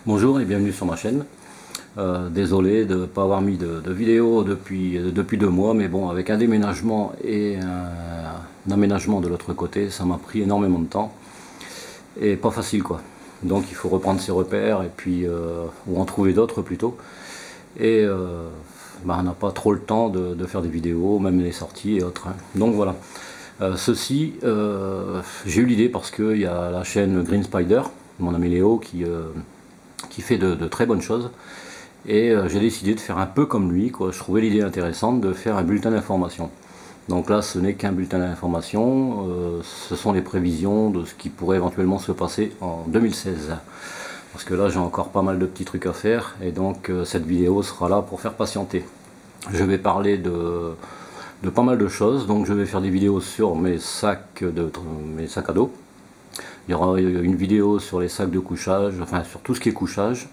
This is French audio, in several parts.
Bonjour et bienvenue sur ma chaîne. Désolé de ne pas avoir mis de vidéo depuis 2 mois, mais bon, avec un déménagement et un aménagement de l'autre côté, ça m'a pris énormément de temps et pas facile quoi. Donc il faut reprendre ses repères et puis ou en trouver d'autres plutôt. Et on n'a pas trop le temps de faire des vidéos, même les sorties et autres, hein. Donc voilà. J'ai eu l'idée parce qu'il y a la chaîne Green Spider, mon ami Léo, qui fait de très bonnes choses. Et j'ai décidé de faire un peu comme lui, quoi. Je trouvais l'idée intéressante de faire un bulletin d'information. Donc là, ce n'est qu'un bulletin d'information, ce sont les prévisions de ce qui pourrait éventuellement se passer en 2016. Parce que là, j'ai encore pas mal de petits trucs à faire, et donc cette vidéo sera là pour faire patienter. Je vais parler de pas mal de choses, donc je vais faire des vidéos sur mes sacs à dos. Il y aura une vidéo sur les sacs de couchage, enfin sur tout ce qui est couchage,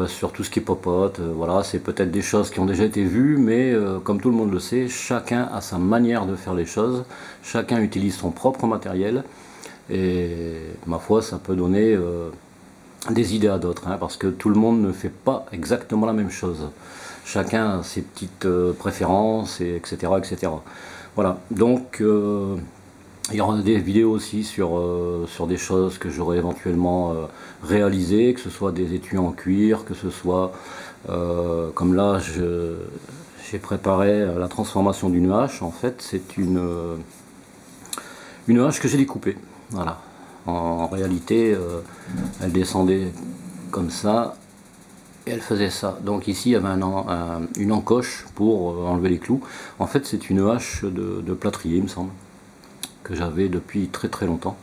sur tout ce qui est popote. Voilà, c'est peut-être des choses qui ont déjà été vues, mais comme tout le monde le sait, chacun a sa manière de faire les choses, chacun utilise son propre matériel, et ma foi, ça peut donner des idées à d'autres, hein, parce que tout le monde ne fait pas exactement la même chose. Chacun a ses petites préférences, et etc., etc. Voilà, donc il y aura des vidéos aussi sur des choses que j'aurais éventuellement réalisées, que ce soit des étuis en cuir, que ce soit comme là j'ai préparé la transformation d'une hache. En fait, c'est une hache que j'ai découpée. Voilà. En réalité, elle descendait comme ça et elle faisait ça. Donc ici il y avait une encoche pour enlever les clous. En fait, c'est une hache de plâtrier, il me semble, que j'avais depuis très très longtemps,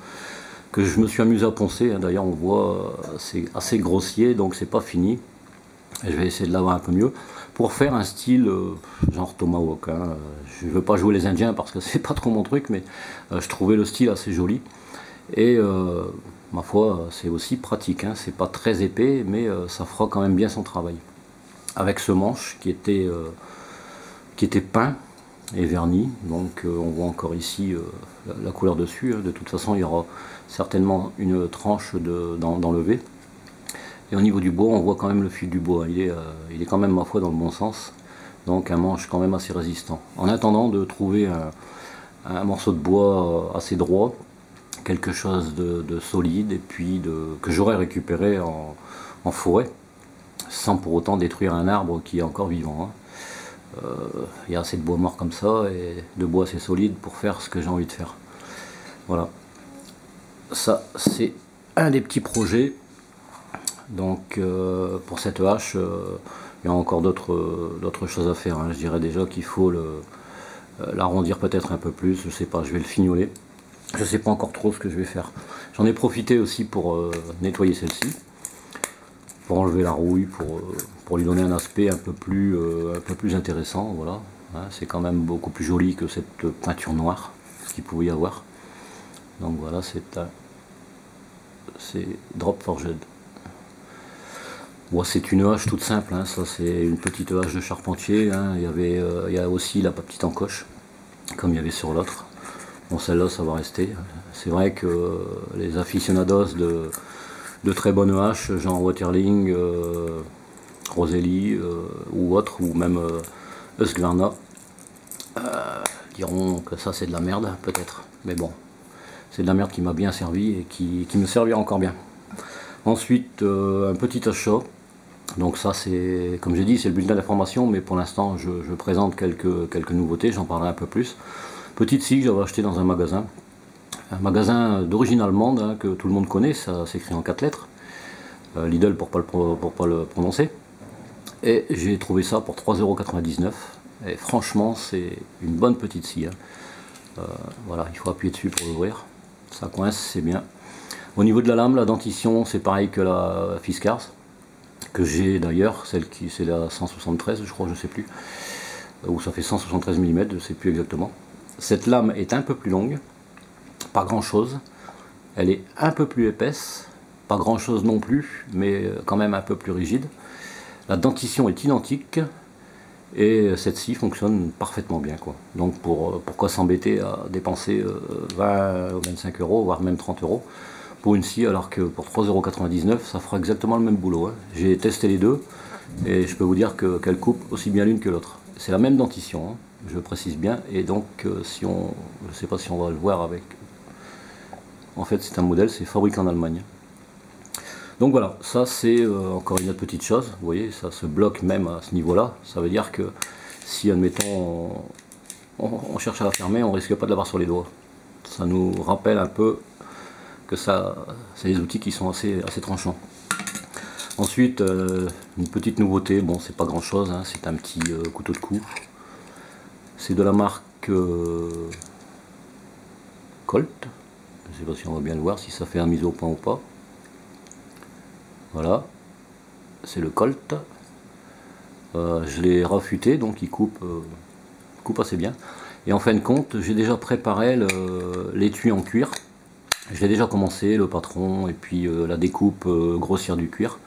que je me suis amusé à poncer, hein. D'ailleurs on voit c'est assez grossier, donc c'est pas fini, et je vais essayer de l'avoir un peu mieux pour faire un style genre tomahawk, hein. Je veux pas jouer les indiens parce que c'est pas trop mon truc, mais je trouvais le style assez joli, et ma foi c'est aussi pratique, hein. C'est pas très épais, mais ça fera quand même bien son travail, avec ce manche qui était peint et verni. Donc on voit encore ici la couleur dessus, hein. De toute façon il y aura certainement une tranche d'enlevé. Et au niveau du bois, on voit quand même le fil du bois, il est quand même, ma foi, dans le bon sens. Donc un manche quand même assez résistant. En attendant de trouver un morceau de bois assez droit, quelque chose de solide, et puis que j'aurais récupéré en forêt, sans pour autant détruire un arbre qui est encore vivant, hein. Il y a assez de bois mort comme ça, et de bois assez solide pour faire ce que j'ai envie de faire. Voilà, ça c'est un des petits projets. Donc pour cette hache, il y a encore d'autres choses à faire, hein. Je dirais déjà qu'il faut l'arrondir peut-être un peu plus, je sais pas, je vais le fignoler. Je sais pas encore trop ce que je vais faire. J'en ai profité aussi pour nettoyer celle-ci, pour enlever la rouille, pour lui donner un aspect un peu plus intéressant. Voilà, hein, c'est quand même beaucoup plus joli que cette peinture noire qu'il pouvait y avoir. Donc voilà, c'est Drop Forged. Bon, c'est une hache toute simple, hein. Ça c'est une petite hache de charpentier, hein. Il y a aussi la petite encoche, comme il y avait sur l'autre. Bon, celle-là ça va rester. C'est vrai que les aficionados de très bonnes haches, genre Waterling, Roselli ou autres, ou même Husqvarna, diront que ça c'est de la merde, peut-être. Mais bon, c'est de la merde qui m'a bien servi et qui me servira encore bien. Ensuite, un petit achat. Donc ça c'est, comme j'ai dit, c'est le bulletin d'information, mais pour l'instant je présente quelques nouveautés, j'en parlerai un peu plus. Petite scie que j'avais acheté dans un magasin d'origine allemande, hein, que tout le monde connaît, ça s'écrit en 4 lettres, Lidl pour pas le prononcer, et j'ai trouvé ça pour 3,99 €, et franchement c'est une bonne petite scie, hein. Voilà, il faut appuyer dessus pour l'ouvrir, ça coince, c'est bien. Au niveau de la lame, la dentition c'est pareil que la Fiskars, que j'ai d'ailleurs, c'est la 173 je crois, je sais plus, ou ça fait 173 mm, je sais plus exactement. Cette lame est un peu plus longue, pas grand chose, elle est un peu plus épaisse, pas grand chose non plus, mais quand même un peu plus rigide. La dentition est identique, et cette scie fonctionne parfaitement bien, quoi. Donc pourquoi s'embêter à dépenser 20 ou 25 €, voire même 30 €, pour une scie, alors que pour 3,99 € ça fera exactement le même boulot, hein. J'ai testé les deux et je peux vous dire qu'elle coupe aussi bien l'une que l'autre. C'est la même dentition, hein, je précise bien, et donc si on, je ne sais pas si on va le voir avec, en fait c'est un modèle, c'est fabriqué en Allemagne. Donc voilà, ça c'est encore une autre petite chose, vous voyez, ça se bloque même à ce niveau-là, ça veut dire que si admettons on cherche à la fermer, on risque pas de l'avoir sur les doigts. Ça nous rappelle un peu que ça, c'est des outils qui sont assez tranchants. Ensuite, une petite nouveauté, bon c'est pas grand chose, hein, c'est un petit couteau de coupe. C'est de la marque Colt. Je sais pas si on va bien le voir, si ça fait un mise au point ou pas. Voilà, c'est le Colt. Je l'ai raffûté, donc il coupe assez bien. Et en fin de compte, j'ai déjà préparé l'étui en cuir. J'ai déjà commencé, le patron, et puis la découpe grossière du cuir.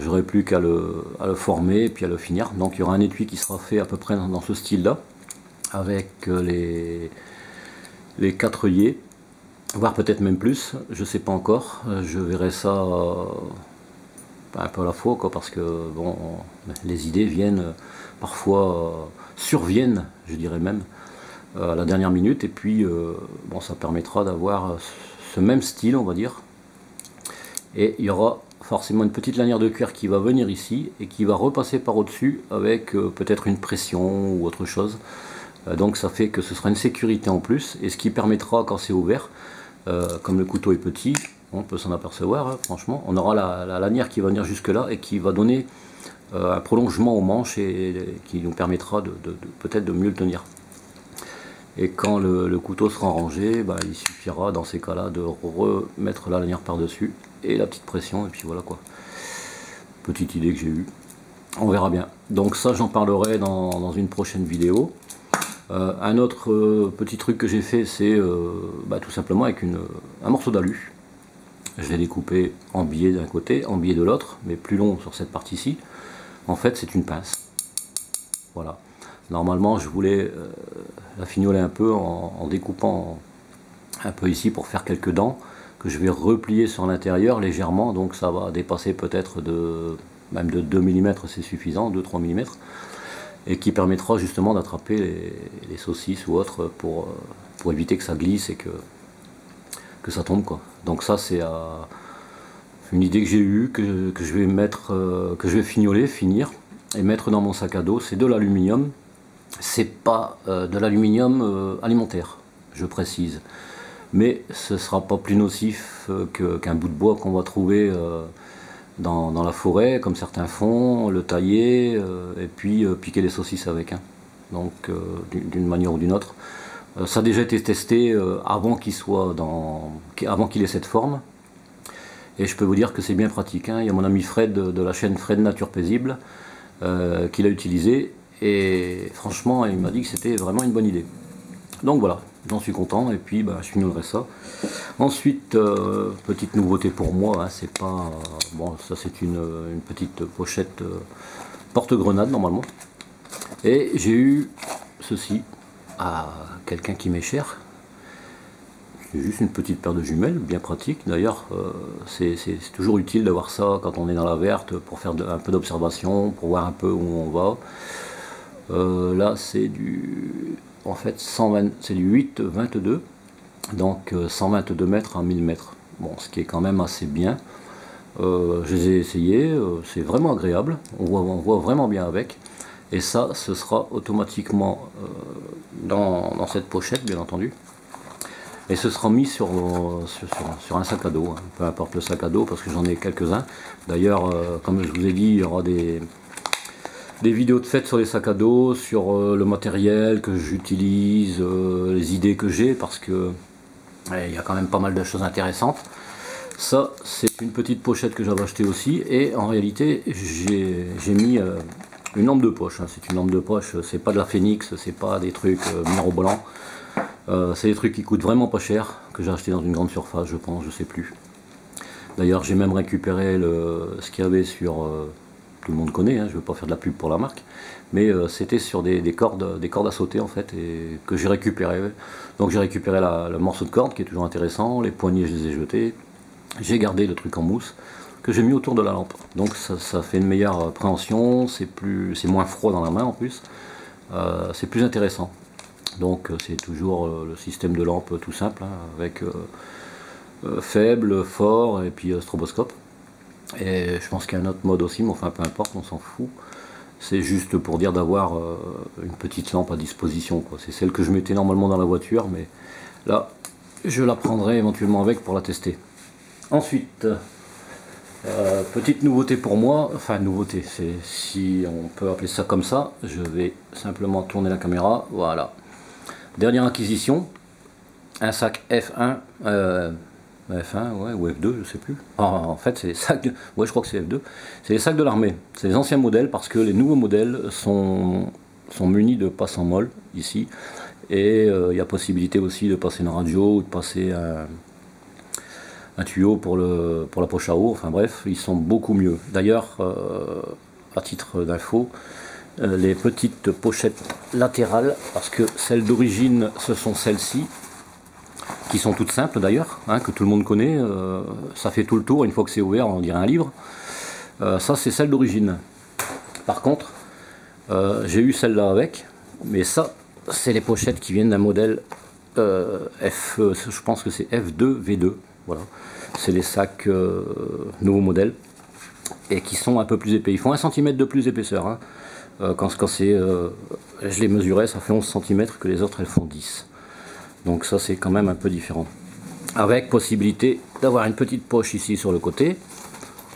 J'aurai plus qu'à le former et puis à le finir. Donc il y aura un étui qui sera fait à peu près dans ce style-là, avec les 4 œillets, voire peut-être même plus, je sais pas encore. Je verrai ça un peu à la fois, quoi, parce que bon, les idées viennent parfois, surviennent, je dirais même, à la dernière minute, et puis bon, ça permettra d'avoir ce même style, on va dire, et il y aura forcément une petite lanière de cuir qui va venir ici et qui va repasser par au-dessus avec peut-être une pression ou autre chose. Donc ça fait que ce sera une sécurité en plus, et ce qui permettra, quand c'est ouvert, comme le couteau est petit, on peut s'en apercevoir, hein, franchement, on aura la lanière qui va venir jusque là et qui va donner un prolongement au manche et qui nous permettra peut-être de mieux le tenir. Et quand le couteau sera rangé, bah, il suffira dans ces cas-là de remettre la lanière par-dessus et la petite pression, et puis voilà quoi. Petite idée que j'ai eue. On verra bien. Donc ça, j'en parlerai dans une prochaine vidéo. Un autre petit truc que j'ai fait, c'est tout simplement avec un morceau d'alu. Je l'ai découpé en biais d'un côté, en biais de l'autre, mais plus long sur cette partie-ci. En fait, c'est une pince. Voilà. Normalement, je voulais la fignoler un peu en découpant un peu ici pour faire quelques dents, que je vais replier sur l'intérieur légèrement, donc ça va dépasser peut-être même de 2 mm, c'est suffisant, 2-3 mm, et qui permettra justement d'attraper les saucisses ou autres pour éviter que ça glisse et que ça tombe, quoi. Donc ça c'est une idée que j'ai eue, que je vais mettre, que je vais fignoler, finir et mettre dans mon sac à dos. C'est de l'aluminium, c'est pas de l'aluminium alimentaire, je précise, mais ce sera pas plus nocif qu'un bout de bois qu'on va trouver dans la forêt, comme certains font, le tailler et puis piquer les saucisses avec, hein. Donc d'une manière ou d'une autre. Ça a déjà été testé avant qu'il ait cette forme, et je peux vous dire que c'est bien pratique, hein. Il y a mon ami Fred de la chaîne Fred Nature Paisible qui l'a utilisé, et franchement il m'a dit que c'était vraiment une bonne idée. Donc voilà, j'en suis content, et puis je fignolerai ça. Ensuite, petite nouveauté pour moi, hein, c'est pas bon, ça c'est une petite pochette porte-grenade normalement, et j'ai eu ceci à quelqu'un qui m'est cher. C'est juste une petite paire de jumelles, bien pratique. D'ailleurs, c'est toujours utile d'avoir ça quand on est dans la verte, pour faire un peu d'observation, pour voir un peu où on va. Là, c'est en fait, c'est du 8-22, donc 122 mètres à 1000 mètres. Bon, ce qui est quand même assez bien. Je les ai essayés, c'est vraiment agréable, on voit vraiment bien avec. Et ça, ce sera automatiquement dans cette pochette, bien entendu. Et ce sera mis sur un sac à dos, hein. Peu importe le sac à dos, parce que j'en ai quelques-uns. D'ailleurs, comme je vous ai dit, il y aura des vidéos de fête sur les sacs à dos, sur le matériel que j'utilise, les idées que j'ai, parce que il y a quand même pas mal de choses intéressantes. Ça, c'est une petite pochette que j'avais achetée aussi, et en réalité, j'ai mis une lampe de poche, hein. C'est une lampe de poche, c'est pas de la Phoenix, c'est pas des trucs mirobolants, c'est des trucs qui coûtent vraiment pas cher, que j'ai acheté dans une grande surface, je pense, je sais plus. D'ailleurs, j'ai même récupéré ce qu'il y avait sur, tout le monde connaît, hein, je veux pas faire de la pub pour la marque, mais c'était sur des cordes à sauter en fait, et que j'ai récupéré. Donc j'ai récupéré le morceau de corde qui est toujours intéressant, les poignées je les ai jetés, j'ai gardé le truc en mousse que j'ai mis autour de la lampe. Donc ça fait une meilleure préhension, c'est moins froid dans la main en plus, c'est plus intéressant. Donc c'est toujours le système de lampe tout simple, hein, avec faible, fort et puis stroboscope. Et je pense qu'il y a un autre mode aussi, mais enfin peu importe, on s'en fout. C'est juste pour dire d'avoir une petite lampe à disposition, quoi. C'est celle que je mettais normalement dans la voiture, mais là je la prendrai éventuellement avec pour la tester. Ensuite, petite nouveauté pour moi, enfin nouveauté, c'est si on peut appeler ça comme ça, je vais simplement tourner la caméra, voilà. Dernière acquisition, un sac F1, F1 ouais, ou F2, je sais plus. En fait, c'est les sacs de... ouais, je crois que c'est F2. C'est les sacs de l'armée. C'est les anciens modèles parce que les nouveaux modèles sont munis de passes en molle ici. Et il y a possibilité aussi de passer une radio ou de passer un tuyau pour la poche à eau. Enfin bref, ils sont beaucoup mieux. D'ailleurs, à titre d'info, les petites pochettes latérales, parce que celles d'origine, ce sont celles-ci, qui sont toutes simples d'ailleurs, hein, que tout le monde connaît, ça fait tout le tour, une fois que c'est ouvert on dirait un livre. Ça c'est celle d'origine. Par contre, j'ai eu celle-là avec, mais ça c'est les pochettes qui viennent d'un modèle je pense que c'est F2 V2, voilà. C'est les sacs nouveaux modèles, et qui sont un peu plus épais, ils font 1 cm de plus d'épaisseur, hein. Quand c'est, je les mesurais, ça fait 11 cm, que les autres elles font 10. Donc ça c'est quand même un peu différent. Avec possibilité d'avoir une petite poche ici sur le côté,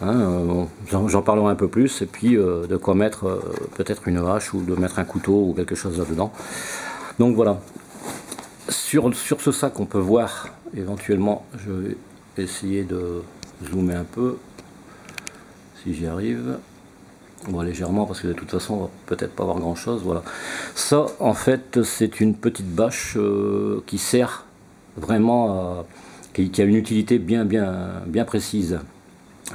hein, j'en parlerai un peu plus, et puis de quoi mettre peut-être une hache, ou de mettre un couteau ou quelque chose là-dedans. Donc voilà. Sur ce sac on peut voir éventuellement, je vais essayer de zoomer un peu, si j'y arrive. Bon, légèrement, parce que de toute façon on va peut-être pas voir grand chose. Voilà, ça en fait c'est une petite bâche qui sert vraiment qui a une utilité bien précise.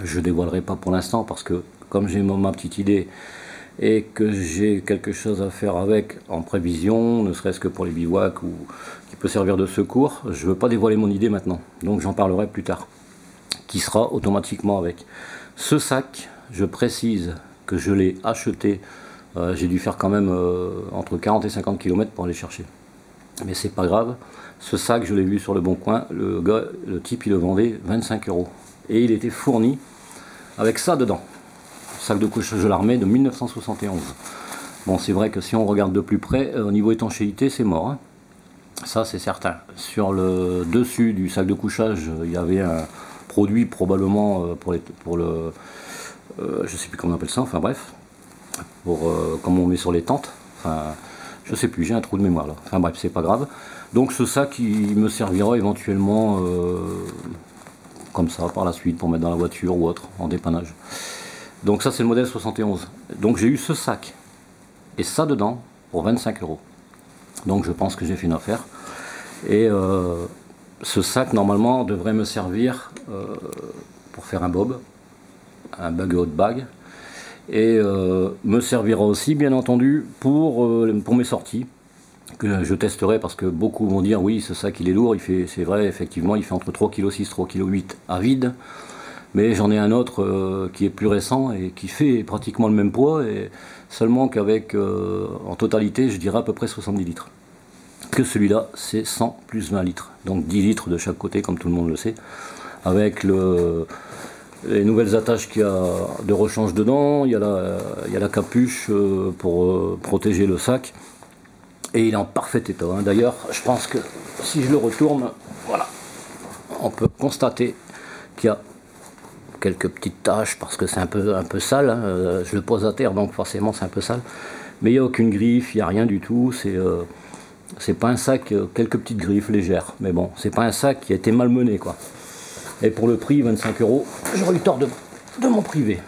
Je dévoilerai pas pour l'instant, parce que comme j'ai ma petite idée et que j'ai quelque chose à faire avec en prévision, ne serait-ce que pour les bivouacs, ou qui peut servir de secours, je veux pas dévoiler mon idée maintenant, donc j'en parlerai plus tard, qui sera automatiquement avec ce sac. Je précise que je l'ai acheté, j'ai dû faire quand même entre 40 et 50 km pour aller chercher, mais c'est pas grave. Ce sac, je l'ai vu sur le bon coin, le type il le vendait 25 €, et il était fourni avec ça dedans, sac de couchage de l'armée de 1971. Bon, c'est vrai que si on regarde de plus près, au niveau étanchéité c'est mort, hein. Ça c'est certain. Sur le dessus du sac de couchage, il y avait un produit probablement pour le je sais plus comment on appelle ça, enfin bref, comme on met sur les tentes, enfin je sais plus, j'ai un trou de mémoire là, enfin bref, c'est pas grave. Donc ce sac il me servira éventuellement comme ça par la suite, pour mettre dans la voiture ou autre, en dépannage. Donc ça c'est le modèle 71. Donc j'ai eu ce sac et ça dedans pour 25 €. Donc je pense que j'ai fait une affaire. Et ce sac normalement devrait me servir pour faire un bob, un bug out bag, et me servira aussi bien entendu pour mes sorties, que je testerai, parce que beaucoup vont dire oui ce sac il est lourd, c'est vrai, effectivement il fait entre 3,6 kg 3,8 kg à vide, mais j'en ai un autre qui est plus récent et qui fait pratiquement le même poids, et seulement qu'avec en totalité je dirais à peu près 70 litres. Que celui-là c'est 100 plus 20 litres, donc 10 litres de chaque côté comme tout le monde le sait, avec les nouvelles attaches qu'il y a de rechange dedans, il y a la capuche pour protéger le sac, et il est en parfait état, hein. D'ailleurs je pense que si je le retourne, voilà, on peut constater qu'il y a quelques petites taches, parce que c'est un peu sale, hein. Je le pose à terre donc forcément c'est un peu sale, mais il n'y a aucune griffe, il n'y a rien du tout. C'est pas un sac, quelques petites griffes légères, mais bon, c'est pas un sac qui a été malmené quoi. Et pour le prix 25 €, j'aurais eu tort de m'en priver.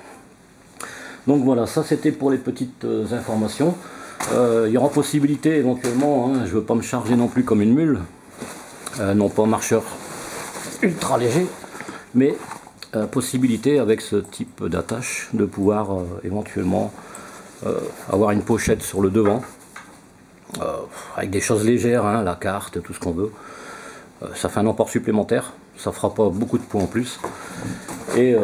Donc voilà, ça c'était pour les petites informations. Il y aura possibilité éventuellement, hein, je veux pas me charger non plus comme une mule, non pas marcheur ultra léger, mais possibilité avec ce type d'attache de pouvoir éventuellement avoir une pochette sur le devant, avec des choses légères, hein, la carte, tout ce qu'on veut. Ça fait un emport supplémentaire, ça fera pas beaucoup de poids en plus. Et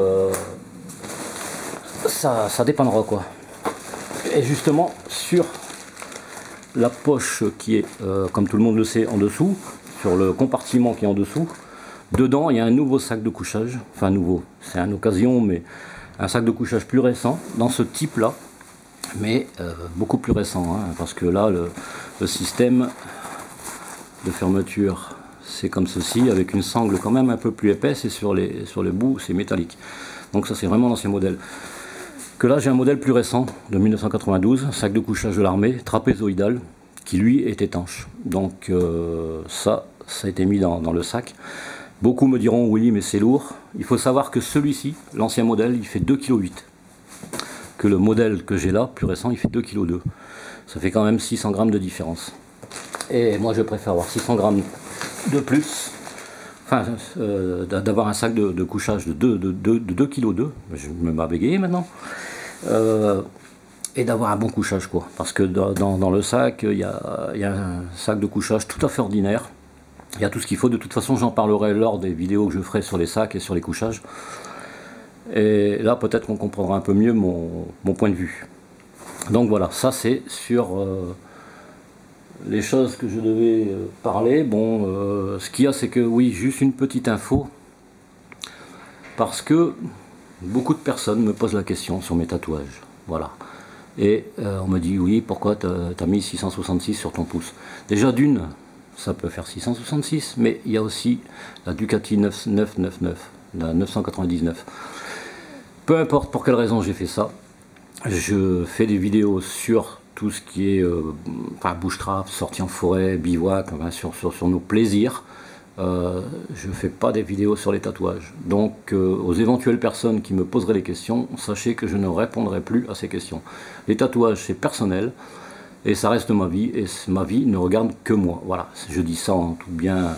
ça dépendra quoi. Et justement sur la poche qui est, comme tout le monde le sait, en dessous, sur le compartiment qui est en dessous, dedans il y a un nouveau sac de couchage, enfin nouveau, c'est une occasion, mais un sac de couchage plus récent, dans ce type là, mais beaucoup plus récent, hein, parce que là le système de fermeture c'est comme ceci, avec une sangle quand même un peu plus épaisse, et sur les bouts c'est métallique. Donc ça c'est vraiment l'ancien modèle. Que là j'ai un modèle plus récent de 1992, sac de couchage de l'armée, trapézoïdal, qui lui est étanche. Donc ça a été mis dans le sac. Beaucoup me diront oui mais c'est lourd. Il faut savoir que celui-ci, l'ancien modèle, il fait 2,8 kg. Que le modèle que j'ai là, plus récent, il fait 2,2 kg. Ça fait quand même 600 grammes de différence. Et moi je préfère avoir 600 grammes de plus, enfin d'avoir un sac de couchage de 2,2 kg, je me mets à bégayer maintenant, et d'avoir un bon couchage quoi. Parce que dans le sac, il y a un sac de couchage tout à fait ordinaire. Il y a tout ce qu'il faut. De toute façon, j'en parlerai lors des vidéos que je ferai sur les sacs et sur les couchages. Et là, peut-être qu'on comprendra un peu mieux mon point de vue. Donc voilà, ça c'est sur les choses que je devais parler. Bon, ce qu'il y a, c'est que oui, juste une petite info. Parce que beaucoup de personnes me posent la question sur mes tatouages. Voilà. Et on me dit, oui, pourquoi tu as mis 666 sur ton pouce? Déjà d'une, ça peut faire 666, mais il y a aussi la Ducati 999, la 999. Peu importe pour quelle raison j'ai fait ça, je fais des vidéos sur tout ce qui est bush-trap, sortie en forêt, bivouac, enfin, sur nos plaisirs. Je fais pas des vidéos sur les tatouages. Donc aux éventuelles personnes qui me poseraient des questions, sachez que je ne répondrai plus à ces questions. Les tatouages c'est personnel, et ça reste ma vie, et ma vie ne regarde que moi. Voilà, je dis ça en tout bien,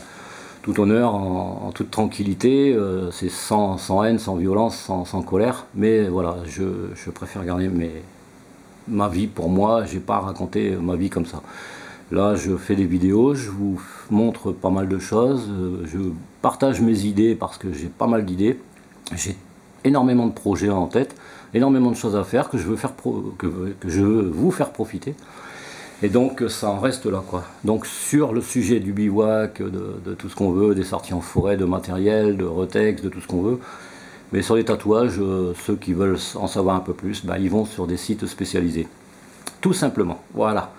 tout honneur, en toute tranquillité, c'est sans haine, sans violence, sans colère, mais voilà, je préfère garder ma vie pour moi, j'ai pas raconté ma vie comme ça. Là, je fais des vidéos, je vous montre pas mal de choses, je partage mes idées parce que j'ai pas mal d'idées, j'ai énormément de projets en tête, énormément de choses à faire que je veux vous faire profiter. Et donc ça en reste là quoi. Donc sur le sujet du bivouac, de tout ce qu'on veut, des sorties en forêt, de matériel, de retex, de tout ce qu'on veut. Mais sur les tatouages, ceux qui veulent en savoir un peu plus, ils vont sur des sites spécialisés. Tout simplement, voilà.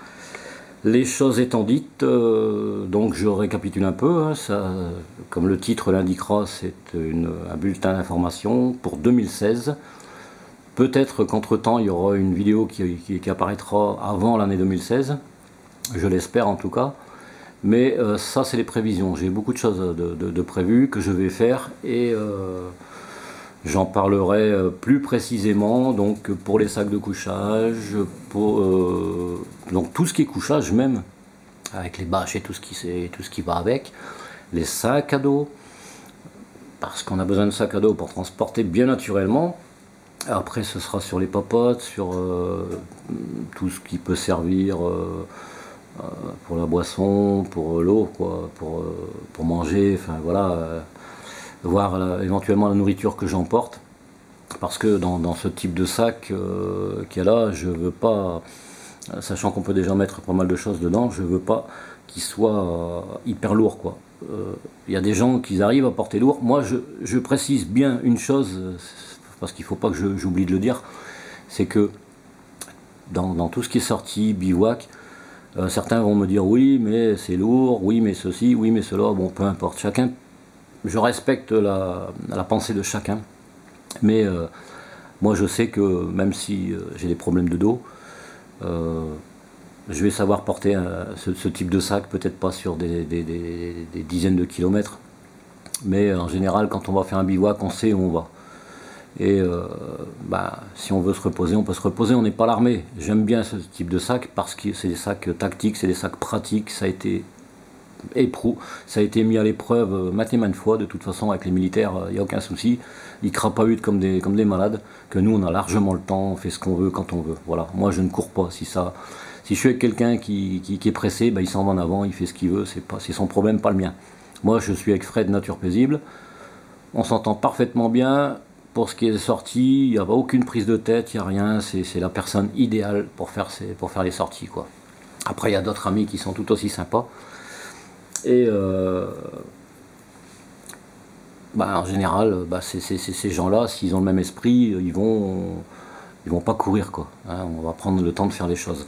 Les choses étant dites, donc je récapitule un peu, hein, ça, comme le titre l'indiquera, c'est un bulletin d'information pour 2016. Peut-être qu'entre temps il y aura une vidéo qui apparaîtra avant l'année 2016, je l'espère en tout cas. Mais ça c'est les prévisions, j'ai beaucoup de choses de prévues que je vais faire, et j'en parlerai plus précisément donc pour les sacs de couchage, pour donc tout ce qui est couchage même, avec les bâches et tout ce qui va avec, les sacs à dos, parce qu'on a besoin de sacs à dos pour transporter bien naturellement. Après ce sera sur les popotes, sur tout ce qui peut servir pour la boisson, pour l'eau, quoi, pour manger, enfin voilà, voir éventuellement la nourriture que j'emporte. Parce que dans ce type de sac qu'il y a là, je veux pas, sachant qu'on peut déjà mettre pas mal de choses dedans, je veux pas qu'il soit hyper lourd quoi. Il y a des gens qui arrivent à porter lourd. Moi je précise bien une chose, parce qu'il ne faut pas que j'oublie de le dire, c'est que dans tout ce qui est sorti, bivouac, certains vont me dire oui mais c'est lourd, oui mais ceci, oui mais cela, bon peu importe, chacun, je respecte la pensée de chacun, mais moi je sais que même si j'ai des problèmes de dos, je vais savoir porter ce type de sac, peut-être pas sur des dizaines de kilomètres, mais en général quand on va faire un bivouac on sait où on va. Et si on veut se reposer, on peut se reposer, on n'est pas l'armée. J'aime bien ce type de sac parce que c'est des sacs tactiques, c'est des sacs pratiques, ça a été mis à l'épreuve maintes et maintes fois. De toute façon, avec les militaires, il n'y a aucun souci. Ils crapahutent comme des malades, que nous, on a largement le temps, on fait ce qu'on veut quand on veut. Voilà. Moi, je ne cours pas. Si je suis avec quelqu'un qui est pressé, il s'en va en avant, il fait ce qu'il veut, c'est son problème, pas le mien. Moi je suis avec Fred Nature Paisible, on s'entend parfaitement bien. Pour ce qui est des sorties, il n'y a aucune prise de tête, il n'y a rien, c'est la personne idéale pour faire les sorties, quoi. Après il y a d'autres amis qui sont tout aussi sympas. Et en général, ces gens-là, s'ils ont le même esprit, ils vont pas courir, quoi. Hein, on va prendre le temps de faire les choses.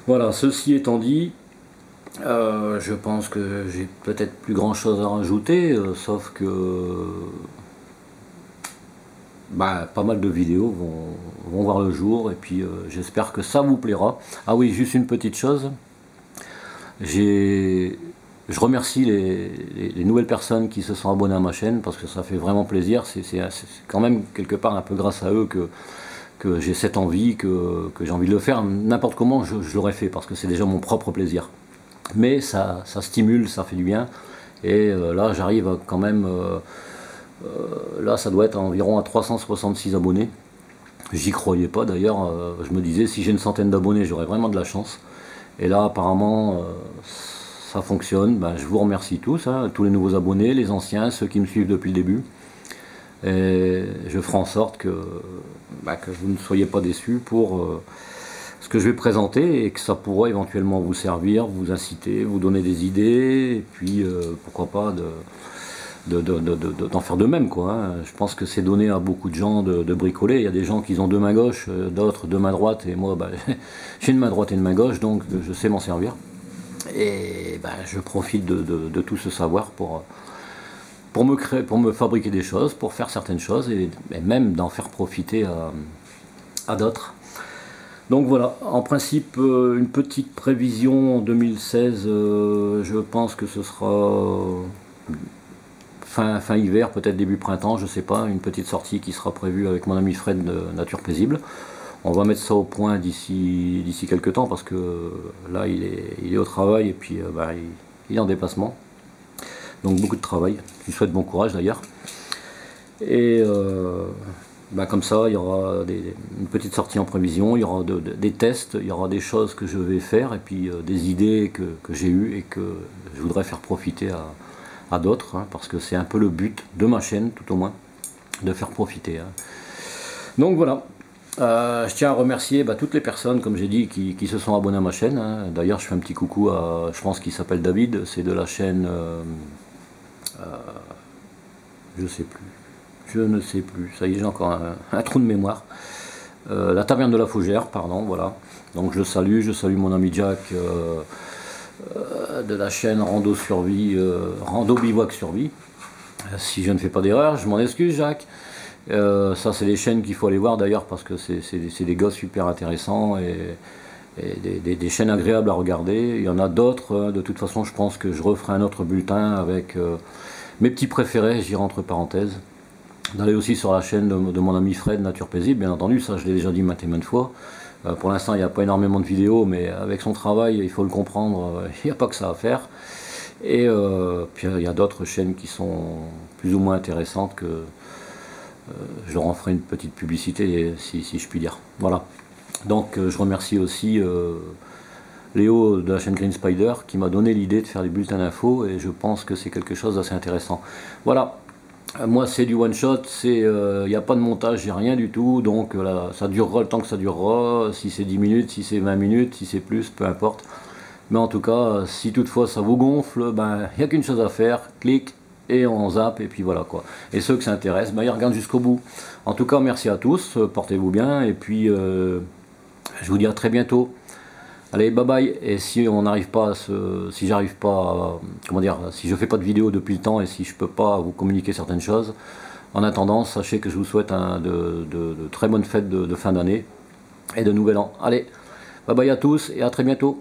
Voilà, ceci étant dit, je pense que j'ai peut-être plus grand chose à rajouter, sauf que pas mal de vidéos vont voir le jour, et puis j'espère que ça vous plaira. Ah oui, juste une petite chose, je remercie les nouvelles personnes qui se sont abonnées à ma chaîne, parce que ça fait vraiment plaisir. C'est quand même quelque part un peu grâce à eux que j'ai cette envie, que j'ai envie de le faire. N'importe comment je l'aurais fait, parce que c'est déjà mon propre plaisir. Mais ça stimule, ça fait du bien. Et là j'arrive quand même, là ça doit être environ à 366 abonnés. J'y croyais pas d'ailleurs, je me disais si j'ai une centaine d'abonnés j'aurais vraiment de la chance. Et là apparemment ça fonctionne. Je vous remercie tous, hein, tous les nouveaux abonnés, les anciens, ceux qui me suivent depuis le début. Et je ferai en sorte que vous ne soyez pas déçus pour ce que je vais présenter, et que ça pourra éventuellement vous servir, vous inciter, vous donner des idées, et puis pourquoi pas d'en faire de même, quoi, hein. Je pense que c'est donné à beaucoup de gens de bricoler. Il y a des gens qui ont deux mains gauches, d'autres deux mains droites, et moi j'ai une main droite et une main gauche, donc je sais m'en servir. Et je profite de tout ce savoir pour me fabriquer des choses, pour faire certaines choses, et même d'en faire profiter à d'autres. Donc voilà, en principe, une petite prévision en 2016, je pense que ce sera fin hiver, peut-être début printemps, je sais pas, une petite sortie qui sera prévue avec mon ami Fred de Nature Paisible. On va mettre ça au point d'ici quelques temps, parce que là il est au travail, et puis il est en déplacement. Donc beaucoup de travail, je lui souhaite bon courage d'ailleurs. Et comme ça, il y aura une petite sortie en prévision, il y aura des tests, il y aura des choses que je vais faire, et puis des idées que j'ai eues et que je voudrais faire profiter à d'autres, hein, parce que c'est un peu le but de ma chaîne, tout au moins, de faire profiter, hein. Donc voilà, je tiens à remercier toutes les personnes, comme j'ai dit, qui se sont abonnées à ma chaîne, hein. D'ailleurs, je fais un petit coucou à, je pense qu'il s'appelle David, c'est de la chaîne, je ne sais plus, ça y est, j'ai encore un trou de mémoire. La Taverne de la Fougère, pardon, voilà. Donc je salue mon ami Jack de la chaîne Rando Survie, Rando Bivouac Survie. Si je ne fais pas d'erreur, je m'en excuse, Jacques. Ça, c'est des chaînes qu'il faut aller voir d'ailleurs, parce que c'est des gars super intéressants, et des chaînes agréables à regarder. Il y en a d'autres, de toute façon je pense que je referai un autre bulletin avec mes petits préférés, je dirais entre parenthèses. D'aller aussi sur la chaîne de mon ami Fred Nature Paisible, bien entendu, ça je l'ai déjà dit maintes et maintes fois. Pour l'instant il n'y a pas énormément de vidéos, mais avec son travail, il faut le comprendre, il n'y a pas que ça à faire. Et puis il y a d'autres chaînes qui sont plus ou moins intéressantes, que je leur en ferai une petite publicité, si je puis dire. Voilà. Donc je remercie aussi Léo de la chaîne Green Spider, qui m'a donné l'idée de faire des bulletins d'infos, et je pense que c'est quelque chose d'assez intéressant. Voilà, moi c'est du one shot, il n'y a pas de montage, j'ai rien du tout, donc là, ça durera le temps que ça durera, si c'est 10 minutes, si c'est 20 minutes, si c'est plus, peu importe. Mais en tout cas, si toutefois ça vous gonfle, il n'y a qu'une chose à faire, clique, et on zappe, et puis voilà quoi. Et ceux que ça intéresse, ils regardent jusqu'au bout. En tout cas, merci à tous, portez-vous bien, et puis je vous dis à très bientôt. Allez, bye bye. Et si on n'arrive pas si j'arrive pas comment dire, si je fais pas de vidéo depuis le temps, et si je peux pas vous communiquer certaines choses, en attendant, sachez que je vous souhaite de très bonnes fêtes de fin d'année et de nouvel an. Allez, bye bye à tous, et à très bientôt.